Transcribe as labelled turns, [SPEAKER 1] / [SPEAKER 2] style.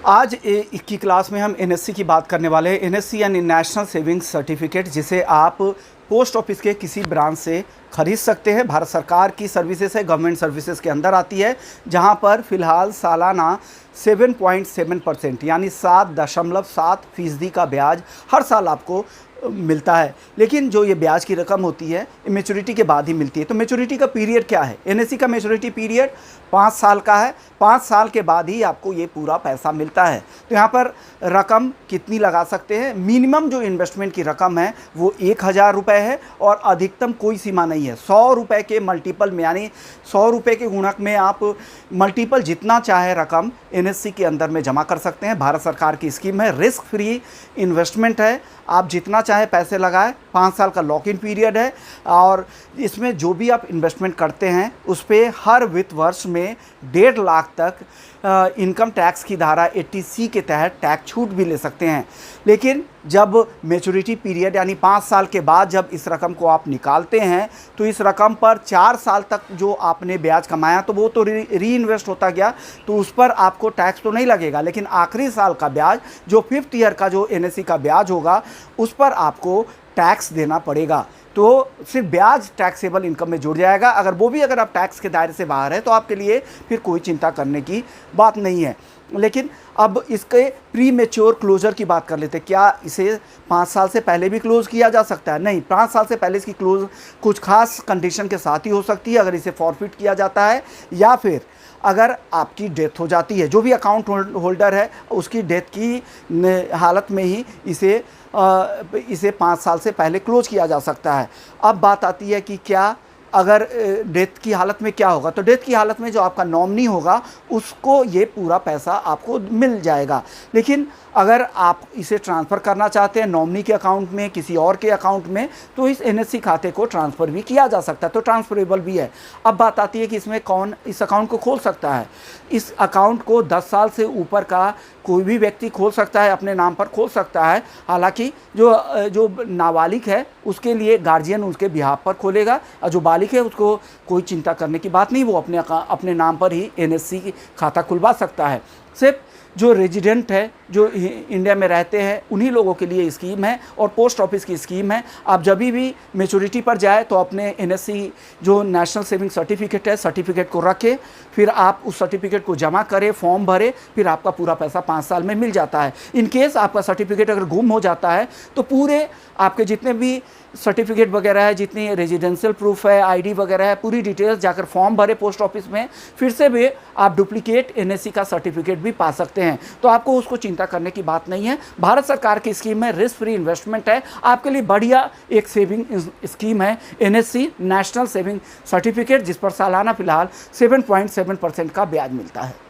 [SPEAKER 1] आज की क्लास में हम एनएससी की बात करने वाले हैं। एनएससी यानी नेशनल सेविंग्स सर्टिफिकेट, जिसे आप पोस्ट ऑफिस के किसी ब्रांच से खरीद सकते हैं। भारत सरकार की सर्विसेज है, गवर्नमेंट सर्विसेज के अंदर आती है, जहां पर फिलहाल सालाना 7.7% यानी 7.7% का ब्याज हर साल आपको मिलता है। लेकिन जो ये ब्याज की रकम होती है मैच्योरिटी के बाद ही मिलती है। तो मैच्योरिटी का पीरियड क्या है? एनएससी का मैच्योरिटी पीरियड 5 साल का है। 5 साल के बाद ही आपको ये पूरा पैसा मिलता है। तो यहाँ पर रकम कितनी लगा सकते हैं? मिनिमम जो इन्वेस्टमेंट की रकम है वो 1000 रुपये है और अधिकतम कोई सीमा नहीं है। 100 रुपये के मल्टीपल में यानी 100 रुपये के गुणक में आप मल्टीपल जितना चाहे रकम एनएससी के अंदर में जमा कर सकते हैं। भारत सरकार की स्कीम है, रिस्क फ्री इन्वेस्टमेंट है। आप जितना चाहे पैसे लगाएं, 5 साल का लॉक इन पीरियड है और इसमें जो भी आप इन्वेस्टमेंट करते हैं उस पर हर वित्त वर्ष में 1.5 लाख तक इनकम टैक्स की धारा 80C के तहत टैक्स छूट भी ले सकते हैं। लेकिन जब मैच्योरिटी पीरियड यानी 5 साल के बाद जब इस रकम को आप निकालते हैं तो इस रकम पर 4 साल तक जो आपने ब्याज कमाया तो वो तो री इन्वेस्ट होता गया, तो उस पर आपको टैक्स तो नहीं लगेगा। लेकिन आखिरी साल का ब्याज जो 5th ईयर का जो एनएससी का ब्याज होगा उस पर आपको टैक्स देना पड़ेगा। तो सिर्फ ब्याज टैक्सेबल इनकम में जुड़ जाएगा। अगर आप टैक्स के दायरे से बाहर है तो आपके लिए फिर कोई चिंता करने की बात नहीं है। लेकिन अब इसके प्री मैच्योर क्लोजर की बात कर लेते हैं। क्या इसे 5 साल से पहले भी क्लोज़ किया जा सकता है? नहीं, 5 साल से पहले इसकी क्लोज कुछ खास कंडीशन के साथ ही हो सकती है। अगर इसे फॉरफिट किया जाता है या फिर अगर आपकी डेथ हो जाती है, जो भी अकाउंट होल्डर है उसकी डेथ की हालत में ही इसे 5 साल से पहले क्लोज किया जा सकता है। अब बात आती है कि क्या अगर डेथ की हालत में क्या होगा? तो डेथ की हालत में जो आपका नॉमिनी होगा उसको ये पूरा पैसा आपको मिल जाएगा। लेकिन अगर आप इसे ट्रांसफ़र करना चाहते हैं नॉमिनी के अकाउंट में, किसी और के अकाउंट में, तो इस एनएससी खाते को ट्रांसफ़र भी किया जा सकता है, तो ट्रांसफरेबल भी है। अब बात आती है कि इसमें कौन इस अकाउंट को खोल सकता है। इस अकाउंट को 10 साल से ऊपर का कोई भी व्यक्ति खोल सकता है, अपने नाम पर खोल सकता है। हालांकि जो नाबालिग है उसके लिए गार्जियन उसके बिहाफ पर खोलेगा, और जो बालिग है उसको कोई चिंता करने की बात नहीं, वो अपने नाम पर ही एनएससी खाता खुलवा सकता है। सिर्फ जो रेजिडेंट है, जो इंडिया में रहते हैं, उन्हीं लोगों के लिए स्कीम है और पोस्ट ऑफिस की स्कीम है। आप जब भी मैच्योरिटी पर जाए तो अपने एनएससी जो नेशनल सेविंग सर्टिफिकेट है, सर्टिफिकेट को रखें, फिर आप उस सर्टिफिकेट को जमा करें, फॉर्म भरें, फिर आपका पूरा पैसा 5 साल में मिल जाता है। इन केस आपका सर्टिफिकेट अगर गुम हो जाता है तो पूरे आपके जितने भी सर्टिफिकेट वगैरह है, जितनी रेजिडेंशियल प्रूफ है, आईडी वगैरह है, पूरी डिटेल्स जाकर फॉर्म भरे पोस्ट ऑफिस में, फिर से भी आप डुप्लीकेट एनएससी का सर्टिफिकेट भी पा सकते हैं। तो आपको उसको चिंता करने की बात नहीं है। भारत सरकार की स्कीम है, रिस्क फ्री इन्वेस्टमेंट है, आपके लिए बढ़िया एक सेविंग स्कीम है एनएससी नेशनल सेविंग सर्टिफिकेट, जिस पर सालाना फिलहाल 7.7% का ब्याज मिलता है।